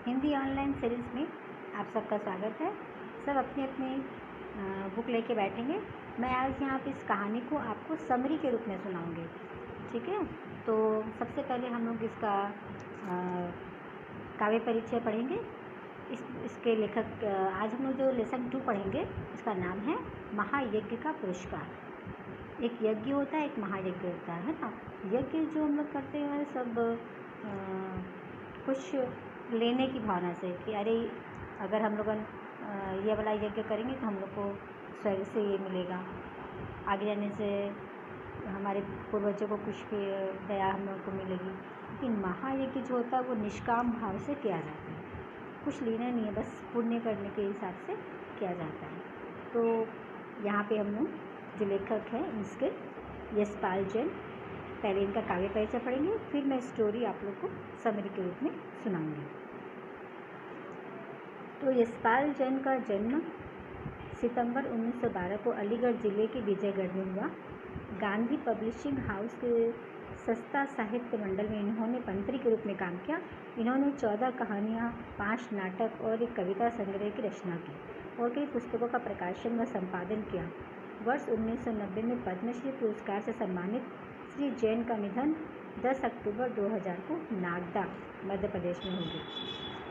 Hindi online series में आप सबका स्वागत है। सब अपनी अपनी बुक लेके बैठेंगे। मैं आज यहाँ पे इस कहानी को आपको समरी के रूप में सुनाऊंगी, ठीक है। तो सबसे पहले हम लोग इसका काव्य परिचय पढ़ेंगे। इसके लेखक आज हम लोग जो लेसन 2 पढ़ेंगे, इसका नाम है महायज्ञ का पुरस्कार। एक यज्ञ होता है, एक महायज्ञ होता है ना। यज्ञ जो हम लोग करते हैं सब कुछ लेने की भावना से कि अरे अगर हम लोग ये वाला यज्ञ करेंगे तो हम लोग को स्वर्ग से ये मिलेगा, आगे जाने से हमारे पूर्वजों को कुछ भी दया हम लोग को मिलेगी। लेकिन महायज्ञ जो होता है वो निष्काम भाव से किया जाता है, कुछ लेना नहीं है, बस पुण्य करने के हिसाब से किया जाता है। तो यहाँ पे हम लोग जो लेखक हैं इसके यशपाल जैन, पहले इनका काव्य परिचय पढ़ेंगे, फिर मैं स्टोरी आप लोग को समरी के रूप में सुनाऊंगी। तो यशपाल जैन का जन्म सितंबर 1912 को अलीगढ़ ज़िले के विजयगढ़ में हुआ। गांधी पब्लिशिंग हाउस के सस्ता साहित्य मंडल में इन्होंने मंत्री के रूप में काम किया। इन्होंने 14 कहानियाँ, 5 नाटक और एक कविता संग्रह की रचना की और कई पुस्तकों का प्रकाशन व संपादन किया। वर्ष 1990 में पद्मश्री पुरस्कार से सम्मानित श्री जैन का निधन 10 अक्टूबर 2000 को नागदा, मध्य प्रदेश में हो गया।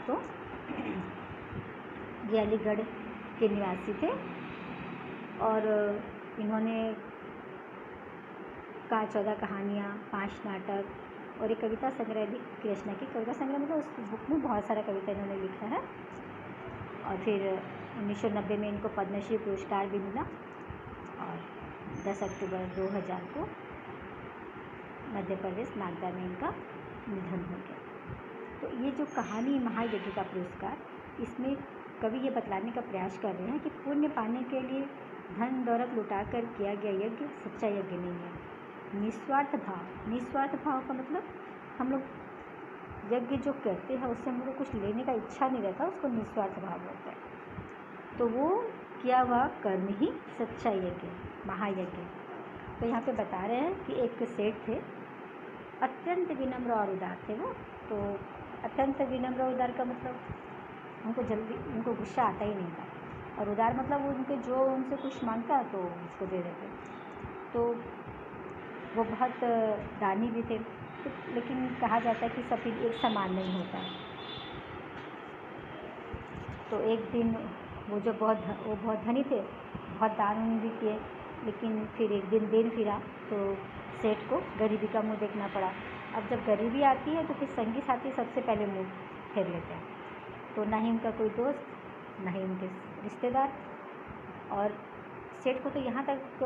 तो ये अलीगढ़ के निवासी थे और इन्होंने 14 कहानियाँ, 5 नाटक और एक कविता संग्रह की रचना की। कविता संग्रह मतलब उस बुक में बहुत सारा कविता इन्होंने लिखा है। और फिर 1990 में इनको पद्मश्री पुरस्कार भी मिला और 10 अक्टूबर 2000 को मध्य प्रदेश नागदा में इनका निधन हो गया। तो ये जो कहानी महायज्ञ का पुरस्कार, इसमें कवि ये बतलाने का प्रयास कर रहे हैं कि पुण्य पाने के लिए धन दौलत लुटाकर किया गया यज्ञ सच्चा यज्ञ नहीं है। निस्वार्थ भाव का मतलब हम लोग यज्ञ जो करते हैं उससे हम लोग को कुछ लेने का इच्छा नहीं रहता, उसको निस्वार्थ भाव होता है। तो वो किया हुआ कर्म ही सच्चा यज्ञ, महायज्ञ। तो यहाँ पे बता रहे हैं कि एक सेठ थे, अत्यंत विनम्र और उदार थे वो। तो अत्यंत विनम्र और उदार का मतलब उनको गुस्सा आता ही नहीं था, और उदार मतलब उनके जो उनसे कुछ मांगता है तो उसको दे देते। तो वो बहुत दानी भी थे, लेकिन कहा जाता है कि सब एक समान नहीं होता है। तो एक दिन वो बहुत धनी थे, बहुत दान भी किए, लेकिन फिर एक दिन फिरा तो सेठ को गरीबी का मुँह देखना पड़ा। अब जब गरीबी आती है तो फिर संगी साथी सबसे पहले मुँह फेर लेते हैं। तो ना ही उनका कोई दोस्त, ना ही उनके रिश्तेदार, और सेठ को तो यहाँ तक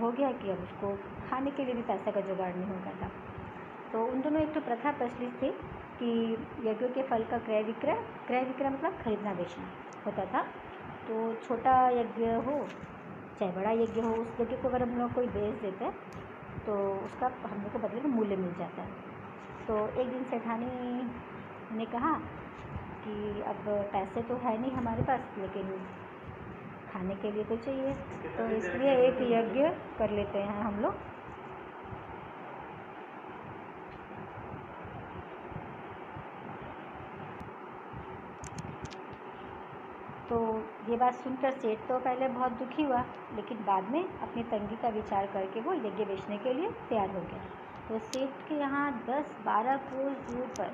हो गया कि अब उसको खाने के लिए भी पैसे का जुगाड़ नहीं होता था। तो उन दोनों एक तो प्रथा प्रचलित थी कि यज्ञों के फल का क्रय विक्रय मतलब खरीदना बेचना होता था। तो छोटा यज्ञ हो चाहे बड़ा यज्ञ हो, उस यज्ञ को अगर हम लोग कोई बेच देते हैं तो उसका हम लोग को बदले में मूल्य मिल जाता है। तो एक दिन सेठानी ने कहा कि अब पैसे तो है नहीं हमारे पास, लेकिन खाने के लिए तो चाहिए, तो इसलिए एक यज्ञ कर लेते हैं हम लोग। तो ये बात सुनकर सेठ तो पहले बहुत दुखी हुआ, लेकिन बाद में अपनी तंगी का विचार करके वो यज्ञ बेचने के लिए तैयार हो गया। तो सेठ के यहाँ 10-12 कोस दूर पर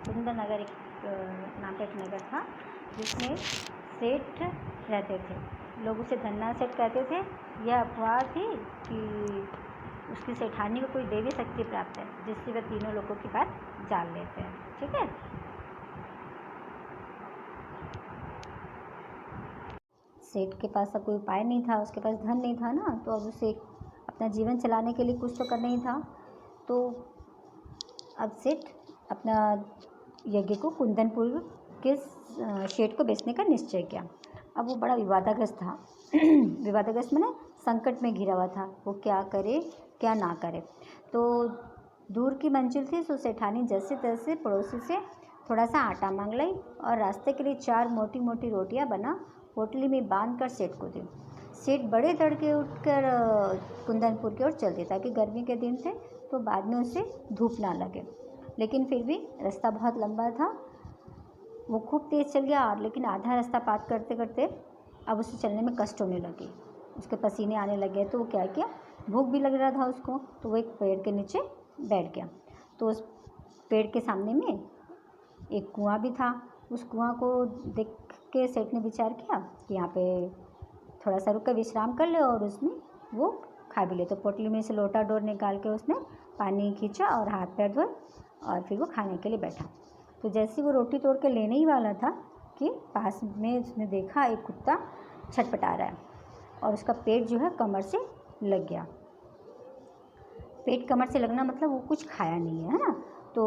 सुंदर नगर नाम का एक नगर था, जिसमें सेठ रहते थे। लोग उसे धन्ना सेठ कहते थे। यह अफवाह थी कि उसकी सेठानी को कोई देवी शक्ति प्राप्त है, जिससे वह तीनों लोगों की बात जान लेते हैं, ठीक है। सेठ के पास अब कोई उपाय नहीं था, उसके पास धन नहीं था ना, तो अब उसे अपना जीवन चलाने के लिए कुछ तो करना ही था। तो अब सेठ अपना यज्ञ को कुंदनपुर के सेठ को बेचने का निश्चय किया। अब वो बड़ा विवादाग्रस्त था विवादाग्रस्त माने संकट में घिरा हुआ था, वो क्या करे क्या ना करे। तो दूर की मंजिल थी, तो सेठानी जैसे तैसे पड़ोसी से थोड़ा सा आटा मांग लाई और रास्ते के लिए 4 मोटी मोटी रोटियां बना पोटली में बांध कर सेठ को दी। सेठ बड़े तड़के उठकर कुंदनपुर की ओर चल दिया, ताकि गर्मी के दिन थे तो बाद में उसे धूप ना लगे। लेकिन फिर भी रास्ता बहुत लंबा था वो खूब तेज़ चल गया, और लेकिन आधा रास्ता पार करते करते अब उसे चलने में कष्ट होने लगे, उसके पसीने आने लगे। तो वो क्या किया, भूख भी लग रहा था उसको, तो वो एक पेड़ के नीचे बैठ गया। तो उस पेड़ के सामने में एक कुआं भी था। उस कुआं को देख के सेठ ने विचार किया कि यहाँ पे थोड़ा सा रुक कर विश्राम कर ले और उसमें वो खा भी ले। तो पोटली में से लोटा डोर निकाल के उसने पानी खींचा और हाथ पैर धोए और फिर वो खाने के लिए बैठा। तो जैसे वो रोटी तोड़ के लेने ही वाला था कि पास में उसने देखा एक कुत्ता छटपटा रहा है और उसका पेट जो है कमर से लग गया। पेट कमर से लगना मतलब वो कुछ खाया नहीं है ना। तो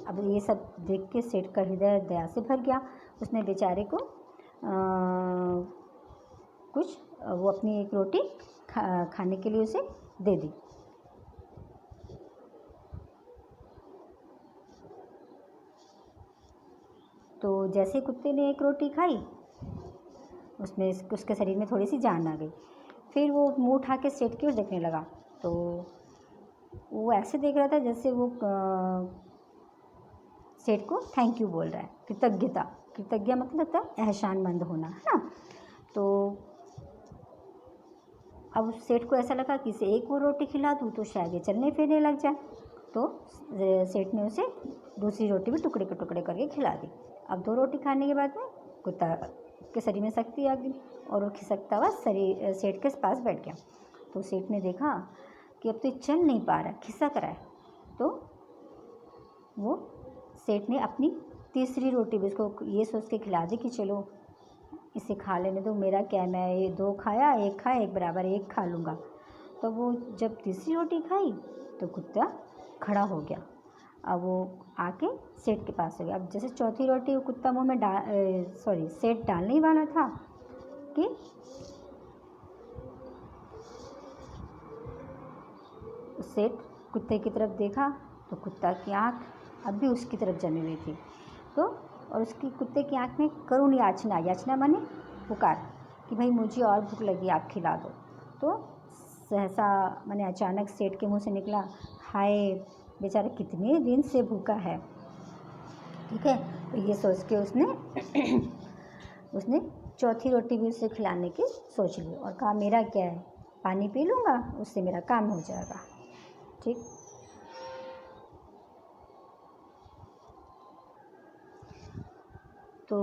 अब ये सब देख के सेठ का हृदय दया से भर गया। उसने बेचारे को कुछ वो अपनी एक रोटी खाने के लिए उसे दे दी। तो जैसे कुत्ते ने एक रोटी खाई, उसमें उसके शरीर में थोड़ी सी जान आ गई। फिर वो मुंह उठा के सेठ की ओर देखने लगा। तो वो ऐसे देख रहा था जैसे वो सेठ को थैंक यू बोल रहा है, कृतज्ञ मतलब होता है एहसानमंद होना, है ना। तो अब सेठ को ऐसा लगा कि इसे एक और रोटी खिला दूँ तो शायद ये चलने फिरने लग जाए। तो सेठ ने उसे दूसरी रोटी भी टुकड़े करके खिला दी। अब 2 रोटी खाने के बाद में कुत्ता के शरीर में शक्ति आ गई और वो खिसकता हुआ सेठ के पास बैठ गया। तो सेठ ने देखा कि अब तो ये चल नहीं पा रहा, खिसक रहा है। तो वो सेठ ने अपनी तीसरी रोटी भी उसको ये सोच के खिला दी कि चलो इसे खा लेने दो, मेरा क्या है, मैं ये 2 खाया, 1 खाया, एक बराबर 1 खा लूँगा। तो वो जब तीसरी रोटी खाई तो कुत्ता खड़ा हो गया। अब वो आके सेठ के पास हो गया। अब जैसे चौथी रोटी वो कुत्ता मुँह में सेठ डालने ही वाला था कि सेठ कुत्ते की तरफ देखा तो कुत्ता की आँख अब भी उसकी तरफ जमी हुई थी। तो और उसकी कुत्ते की आँख में करुण याचना माने पुकार कि भाई मुझे और भूख लगी, आप खिला दो। तो सहसा माने अचानक सेठ के मुंह से निकला, हाय बेचारा कितने दिन से भूखा है। ठीक है, तो ये सोच के उसने चौथी रोटी भी उसे खिलाने की सोच ली और कहा मेरा क्या है, पानी पी लूँगा, उससे मेरा काम हो जाएगा। ठीक, तो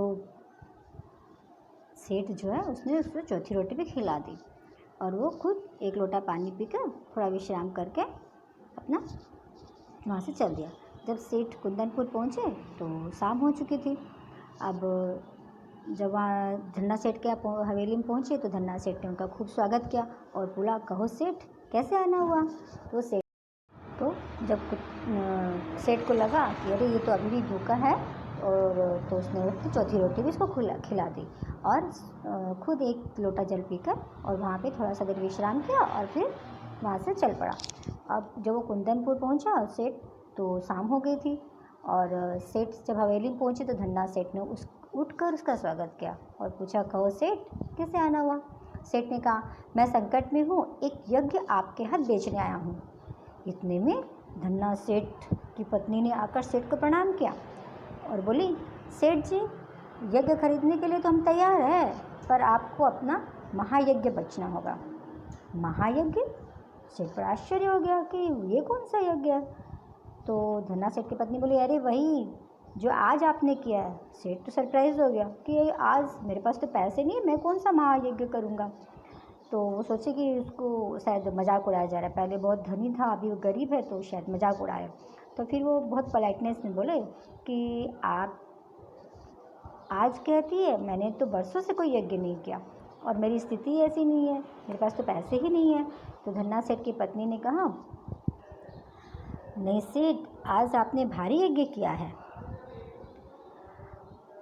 सेठ जो है उसने उसको चौथी रोटी भी खिला दी और वो खुद 1 लोटा पानी पीकर थोड़ा विश्राम करके अपना वहाँ से चल दिया। जब सेठ कुंदनपुर पहुँचे तो शाम हो चुकी थी। अब जब वहाँ धन्ना सेठ के हवेली में पहुँचे तो धन्ना सेठ ने उनका खूब स्वागत किया और बोला, कहो सेठ कैसे आना हुआ। तो जब सेठ को लगा कि अरे ये तो अभी भी भूखा है, और तो उसने चौथी रोटी भी उसको खिला दी और खुद 1 लोटा जल पीकर और वहाँ पे थोड़ा सा देर विश्राम किया और फिर वहाँ से चल पड़ा। अब जब वो कुंदनपुर पहुँचा सेठ तो शाम हो गई थी और सेठ जब हवेली में पहुँचे तो धन्ना सेठ ने उठकर उसका स्वागत किया और पूछा, कहो सेठ कैसे आना हुआ। सेठ ने कहा, मैं संकट में हूँ, एक यज्ञ आपके हाथ बेचने आया हूँ। इतने में धन्ना सेठ की पत्नी ने आकर सेठ को प्रणाम किया और बोली, सेठ जी यज्ञ खरीदने के लिए तो हम तैयार हैं, पर आपको अपना महायज्ञ बचना होगा। महायज्ञ? सेठ पर आश्चर्य हो गया कि ये कौन सा यज्ञ है। तो धन्ना सेठ की पत्नी बोली, अरे वही जो आज आपने किया है। सेठ तो सरप्राइज हो गया कि आज मेरे पास तो पैसे नहीं है, मैं कौन सा महायज्ञ करूँगा। तो वो सोचे कि उसको शायद मजाक उड़ाया जा रहा है, पहले बहुत धनी था अभी वो गरीब है तो शायद मजाक उड़ाए। तो फिर वो बहुत पोलाइटनेस में बोले कि आप आज कहती है, मैंने तो बरसों से कोई यज्ञ नहीं किया और मेरी स्थिति ऐसी नहीं है, मेरे पास तो पैसे ही नहीं है। तो धन्ना सेठ की पत्नी ने कहा, नहीं सेठ, आज आपने भारी यज्ञ किया है,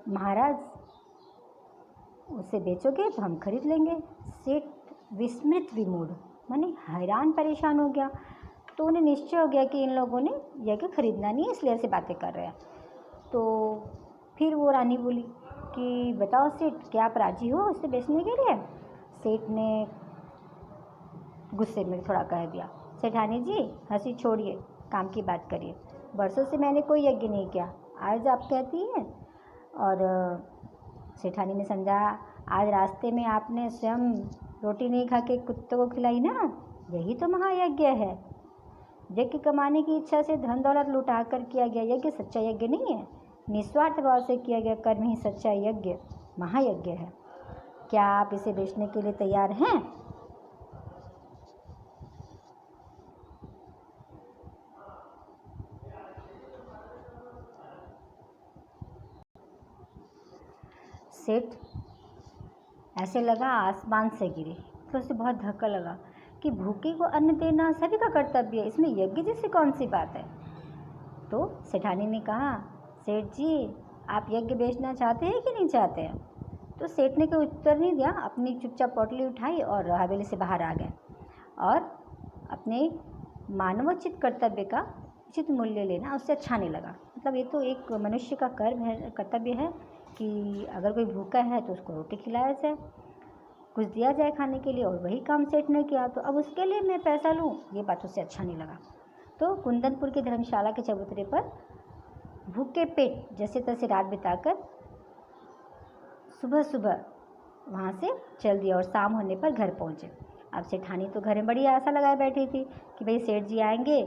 महाराज उसे बेचोगे तो हम खरीद लेंगे। सेठ विस्मृत विमूढ़ माने हैरान परेशान हो गया। तो उन्हें निश्चय हो गया कि इन लोगों ने यज्ञ खरीदना नहीं है, इसलिए ऐसे बातें कर रहे हैं। तो फिर वो रानी बोली कि बताओ सेठ, क्या आप राजी हो उसे बेचने के लिए। सेठ ने गुस्से में थोड़ा कह दिया, सेठानी जी हंसी छोड़िए, काम की बात करिए। बरसों से मैंने कोई यज्ञ नहीं किया, आज आप कहती हैं और सेठानी ने समझा, आज रास्ते में आपने स्वयं रोटी नहीं खा के कुत्तों को खिलाई ना, यही तो महायज्ञ है। यज्ञ कमाने की इच्छा से धन दौलत लुटा कर किया गया यज्ञ सच्चा यज्ञ नहीं है। निस्वार्थ भाव से किया गया कर्म ही सच्चा यज्ञ महायज्ञ है। क्या आप इसे बेचने के लिए तैयार हैं? सेठ ऐसे लगा आसमान से गिरे, तो उसे बहुत धक्का लगा कि भूखे को अन्न देना सभी का कर्तव्य है, इसमें यज्ञ जैसी कौन सी बात है। तो सेठानी ने कहा, सेठ जी आप यज्ञ बेचना चाहते हैं कि नहीं चाहते हैं? तो सेठ ने कोई उत्तर नहीं दिया, अपनी चुपचाप पोटली उठाई और हवेली से बाहर आ गए और अपने मानवोचित कर्तव्य का उचित मूल्य लेना उससे अच्छा नहीं लगा। मतलब ये तो एक मनुष्य का कर्तव्य है कि अगर कोई भूखा है तो उसको रोटी खिलाया जाए, कुछ दिया जाए खाने के लिए, और वही काम सेठ ने किया तो अब उसके लिए मैं पैसा लूँ, ये बात उससे अच्छा नहीं लगा। तो कुंदनपुर की धर्मशाला के चबूतरे पर भूखे पेट जैसे तैसे रात बिताकर सुबह सुबह वहाँ से चल दिया और शाम होने पर घर पहुँचे। अब सेठानी तो घर में बड़ी आशा लगाए बैठी थी कि भाई सेठ जी आएंगे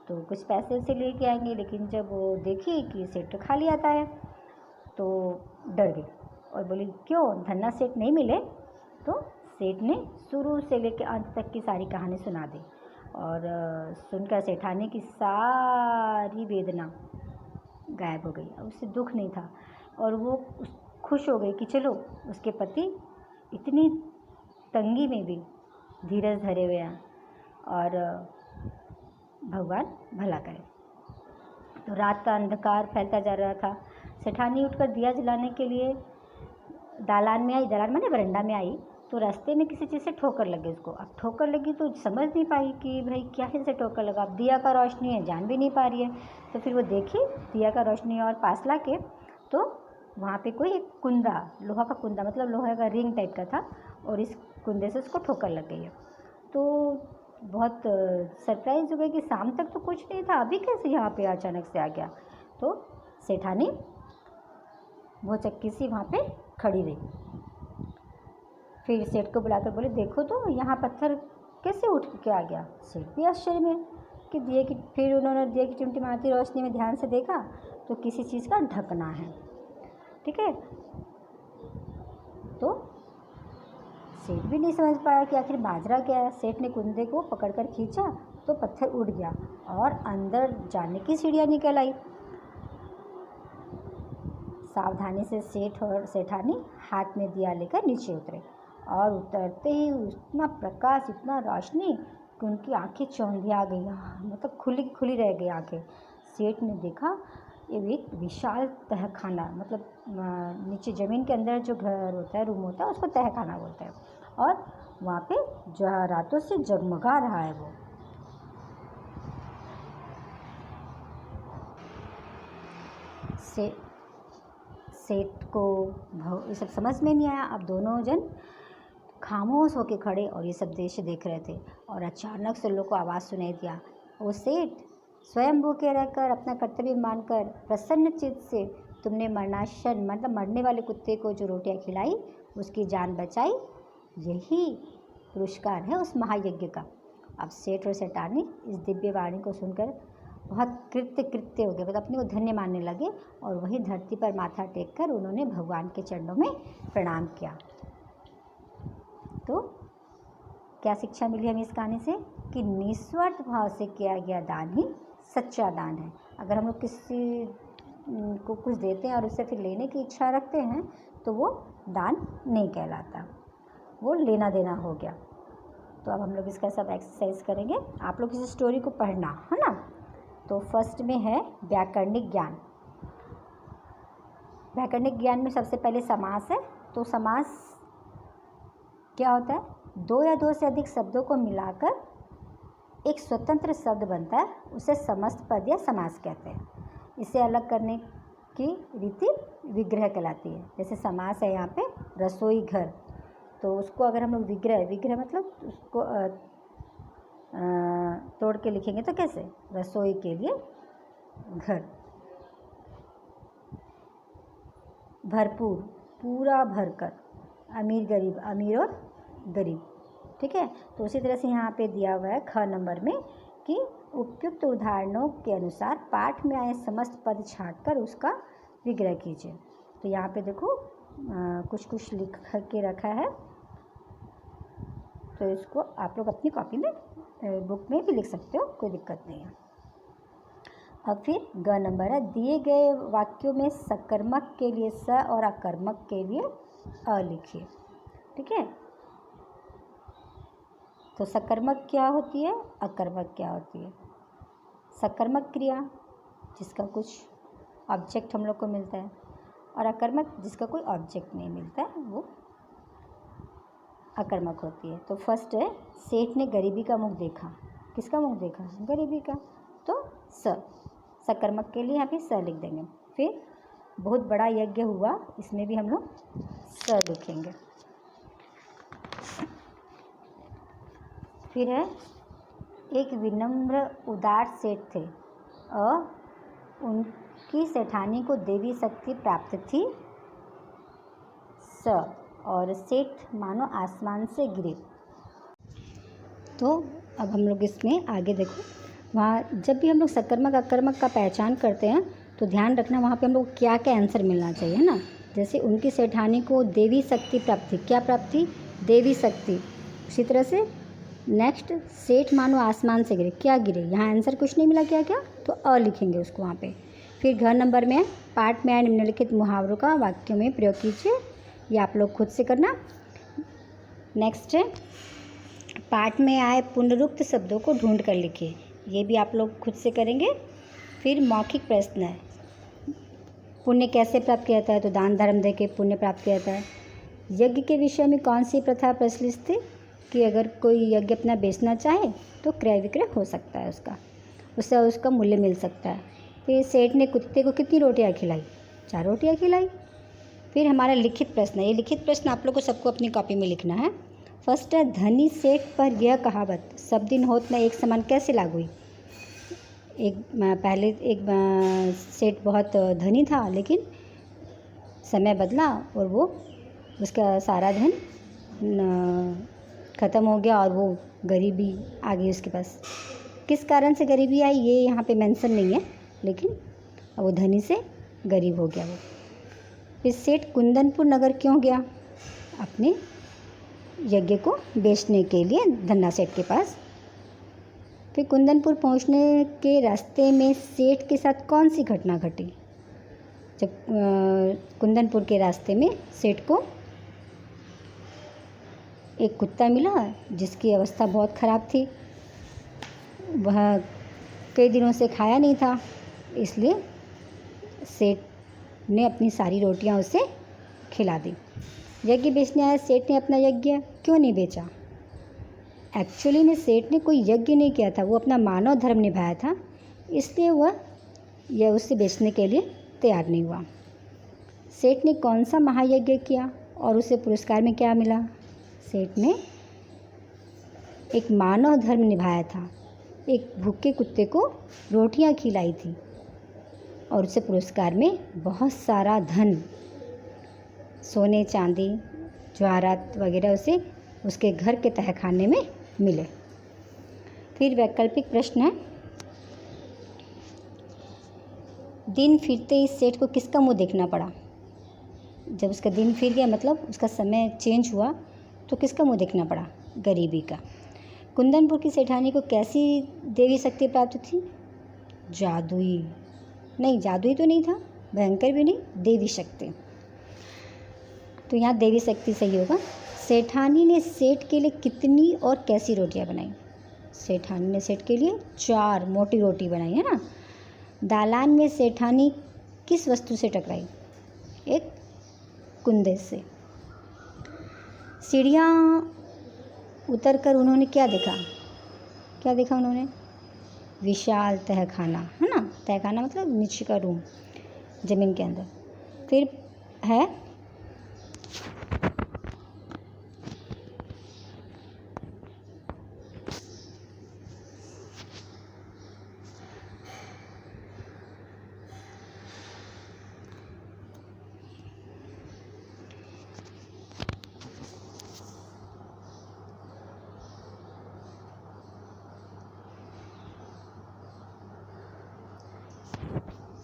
तो कुछ पैसे से लेके आएंगे, लेकिन जब वो देखी कि सेठ तो खाली आता है तो डर गई और बोली, क्यों धन्ना सेठ नहीं मिले? तो सेठ ने शुरू से लेकर अंत तक की सारी कहानी सुना दी और सुनकर सेठानी की सारी वेदना गायब हो गई। अब उससे दुख नहीं था और वो खुश हो गई कि चलो उसके पति इतनी तंगी में भी धीरज धरे हुए हैं और भगवान भला करे। तो रात का अंधकार फैलता जा रहा था। सेठानी उठकर दिया जलाने के लिए दालान में आई, दालान माने बरंडा में आई, तो रास्ते में किसी चीज़ से ठोकर लगी उसको। अब ठोकर लगी तो समझ नहीं पाई कि भाई क्या चीज़ से ठोकर लगा। अब दिया का रोशनी है, जान भी नहीं पा रही है। तो फिर वो देखी दिया का रोशनी और पास ला के तो वहाँ पे कोई एक कुंदा, लोहा का कुंदा, मतलब लोहे का रिंग टाइप का था और इस कुंदे से उसको ठोकर लग गई है। तो बहुत सरप्राइज हो गई कि शाम तक तो कुछ नहीं था, अभी कैसे यहाँ पे अचानक से आ गया। तो सेठानी वो चक्की सी वहाँ पे खड़ी रही। फिर सेठ को बुलाकर बोले, देखो तो यहाँ पत्थर कैसे उठ के आ गया। सेठ भी आश्चर्य में कि दिए की, फिर उन्होंने दिए की टिमटिमाती रोशनी में ध्यान से देखा तो किसी चीज़ का ढकना है, ठीक है। तो सेठ भी नहीं समझ पाया कि आखिर बाजरा क्या है। सेठ ने कुंदे को पकड़कर खींचा तो पत्थर उड़ गया और अंदर जाने की सीढ़ियाँ निकल आई। सावधानी से सेठ और सेठानी हाथ में दिया लेकर नीचे उतरे और उतरते ही इतना प्रकाश, इतना रोशनी कि उनकी आंखें चौंधिया गई, मतलब खुली रह गई आंखें। सेठ ने देखा ये एक विशाल तहखाना, मतलब नीचे ज़मीन के अंदर जो घर होता है, रूम होता है, उसको तहखाना बोलते हैं। और वहाँ पे जो रातों से जगमगा रहा है वो। सेठ को ये सब समझ में नहीं आया। अब दोनों जन खामोश होकर खड़े और ये सब दृश्य देख रहे थे और अचानक से लोगों को आवाज़ सुनाई दिया, वो सेठ स्वयं भूखे रहकर अपना कर्तव्य मानकर प्रसन्न चित्त से तुमने मरणाशन, मतलब मरने वाले कुत्ते को जो रोटियां खिलाई, उसकी जान बचाई, यही पुरस्कार है उस महायज्ञ का। अब सेठ और सेठानी इस दिव्य वाणी को सुनकर बहुत कृत्य हो गए, मतलब अपने को धन्य मानने लगे और वही धरती पर माथा टेक कर उन्होंने भगवान के चरणों में प्रणाम किया। तो क्या शिक्षा मिली हमें इस कहानी से कि निस्वार्थ भाव से किया गया दान ही सच्चा दान है। अगर हम लोग किसी को कुछ देते हैं और उससे फिर लेने की इच्छा रखते हैं तो वो दान नहीं कहलाता, वो लेना देना हो गया। तो अब हम लोग इसका सब एक्सरसाइज करेंगे। आप लोग इस स्टोरी को पढ़ना है ना। तो फर्स्ट में है व्याकरणिक ज्ञान। व्याकरणिक ज्ञान में सबसे पहले समास है। तो समास क्या होता है? दो या दो से अधिक शब्दों को मिलाकर एक स्वतंत्र शब्द बनता है, उसे समस्त पद या समास कहते हैं। इसे अलग करने की रीति विग्रह कहलाती है। जैसे समास है यहाँ पे रसोई घर, तो उसको अगर हम लोग विग्रह मतलब उसको तोड़ के लिखेंगे तो कैसे? रसोई के लिए घर। भरपूर, पूरा भरकर, अमीर गरीब, अमीर और गरीब। ठीक है, तो उसी तरह से यहाँ पे दिया हुआ है ख नंबर में कि उपयुक्त उदाहरणों के अनुसार पाठ में आए समस्त पद छांटकर उसका विग्रह कीजिए। तो यहाँ पे देखो कुछ कुछ लिख के रखा है, तो इसको आप लोग अपनी कॉपी में बुक में भी लिख सकते हो, कोई दिक्कत नहीं है। अब फिर ग नंबर है, दिए गए वाक्यों में सकर्मक के लिए स और अकर्मक के लिए अ लिखिए। ठीक है, तो सकर्मक क्या होती है, अकर्मक क्या होती है। सकर्मक क्रिया जिसका कुछ ऑब्जेक्ट हम लोग को मिलता है, और अकर्मक जिसका कोई ऑब्जेक्ट नहीं मिलता है, वो अकर्मक होती है। तो फर्स्ट है, सेठ ने गरीबी का मुख देखा। किसका मुख देखा, गरीबी का, तो स। सकर्मक के लिए यहाँ पे स लिख देंगे। फिर बहुत बड़ा यज्ञ हुआ, इसमें भी हम लोग स लिखेंगे। फिर है, एक विनम्र उदार सेठ थे, उनकी सेठानी को देवी शक्ति प्राप्त थी, स। और सेठ मानो आसमान से गिरे। तो अब हम लोग इसमें आगे देखो, वहाँ जब भी हम लोग सकर्मक अकर्मक का पहचान करते हैं तो ध्यान रखना वहाँ पे हम लोग क्या क्या आंसर मिलना चाहिए, है ना। जैसे उनकी सेठानी को देवी शक्ति प्राप्ति, क्या प्राप्ति, देवी शक्ति। उसी तरह से नेक्स्ट, सेठ मानो आसमान से गिरे, क्या गिरे, यहाँ आंसर कुछ नहीं मिला, क्या क्या, तो अ लिखेंगे उसको वहाँ पे। फिर घ नंबर में पाठ में आए निम्नलिखित मुहावरों का वाक्यों में प्रयोग कीजिए, ये आप लोग खुद से करना। नेक्स्ट है, पाठ में आए पुनरुक्त शब्दों को ढूंढ कर लिखिए, ये भी आप लोग खुद से करेंगे। फिर मौखिक प्रश्न है, पुण्य कैसे प्राप्त किया जाता है, तो दान धर्म दे के पुण्य प्राप्त किया जाता है। यज्ञ के विषय में कौन सी प्रथा प्रचलित थी, कि अगर कोई यज्ञ अपना बेचना चाहे तो क्रय विक्रय हो सकता है उसका, उससे उसका मूल्य मिल सकता है। फिर सेठ ने कुत्ते को कितनी रोटियां खिलाई, 4 रोटियां खिलाई। फिर हमारा लिखित प्रश्न है, ये लिखित प्रश्न आप लोग को सबको अपनी कॉपी में लिखना है। फर्स्ट है, धनी सेठ पर यह कहावत सब दिन होत न एक समान कैसे लागू हुई। पहले एक सेठ बहुत धनी था, लेकिन समय बदला और वो उसका सारा धन ख़त्म हो गया और वो गरीबी आ गई उसके पास। किस कारण से गरीबी आई ये यहाँ पे मेंशन नहीं है, लेकिन वो धनी से गरीब हो गया वो। फिर सेठ कुंदनपुर नगर क्यों गया, अपने यज्ञ को बेचने के लिए धन्ना सेठ के पास। फिर कुंदनपुर पहुँचने के रास्ते में सेठ के साथ कौन सी घटना घटी। जब कुंदनपुर के रास्ते में सेठ को एक कुत्ता मिला जिसकी अवस्था बहुत ख़राब थी, वह कई दिनों से खाया नहीं था, इसलिए सेठ ने अपनी सारी रोटियां उसे खिला दी। यज्ञ बेचने आया सेठ ने अपना यज्ञ क्यों नहीं बेचा। एक्चुअली में सेठ ने कोई यज्ञ नहीं किया था, वो अपना मानव धर्म निभाया था, इसलिए वह यह उससे बेचने के लिए तैयार नहीं हुआ। सेठ ने कौन सा महायज्ञ किया और उसे पुरस्कार में क्या मिला। सेठ ने एक मानव धर्म निभाया था, एक भूखे कुत्ते को रोटियां खिलाई थी और उसे पुरस्कार में बहुत सारा धन, सोने चांदी जवाहरात वगैरह उसे उसके घर के तहखाने में मिले। फिर वैकल्पिक प्रश्न है, दिन फिरते ही सेठ को किसका मुंह देखना पड़ा। जब उसका दिन फिर गया मतलब उसका समय चेंज हुआ तो किसका मुंह देखना पड़ा, गरीबी का। कुंदनपुर की सेठानी को कैसी देवी शक्ति प्राप्त थी, जादुई नहीं, जादुई तो नहीं था, भयंकर भी नहीं, देवी शक्ति। तो यहाँ देवी शक्ति सही होगा। सेठानी ने सेठ के लिए कितनी और कैसी रोटियां बनाई। सेठानी ने सेठ के लिए 4 मोटी रोटी बनाई, है ना। दालान में सेठानी किस वस्तु से टकराई, एक कुंदे से। सीढ़ियाँ उतरकर उन्होंने क्या देखा, क्या देखा उन्होंने, विशाल तहखाना, है ना। तहखाना मतलब नीचे का रूम ज़मीन के अंदर। फिर है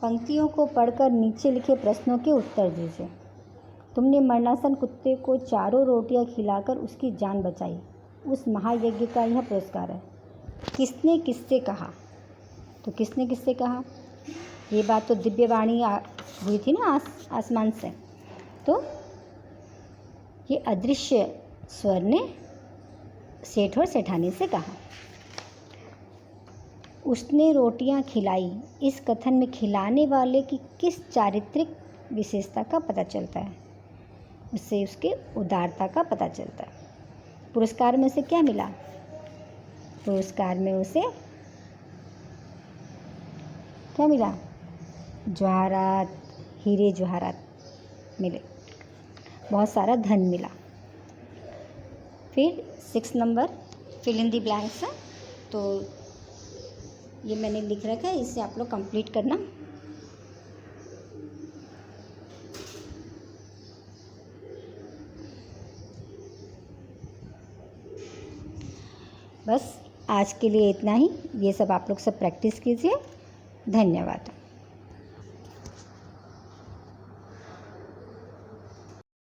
पंक्तियों को पढ़कर नीचे लिखे प्रश्नों के उत्तर दीजिए। तुमने मरणासन कुत्ते को 4 रोटियां खिलाकर उसकी जान बचाई। उस महायज्ञ का यह पुरस्कार है। किसने किससे कहा? तो किसने किससे कहा? ये बात तो दिव्यवाणी हुई थी ना आसमान से। तो ये अदृश्य स्वर ने सेठ और सेठानी से कहा। उसने रोटियां खिलाई, इस कथन में खिलाने वाले की किस चारित्रिक विशेषता का पता चलता है? उससे उसके उदारता का पता चलता है। पुरस्कार में से क्या मिला? पुरस्कार में उसे क्या मिला? जवाहरात, हीरे जवाहरात मिले, बहुत सारा धन मिला। फिर 6 number fill in the blanks है। तो ये मैंने लिख रखा है, इससे आप लोग कंप्लीट करना। बस आज के लिए इतना ही। ये सब आप लोग सब प्रैक्टिस कीजिए। धन्यवाद।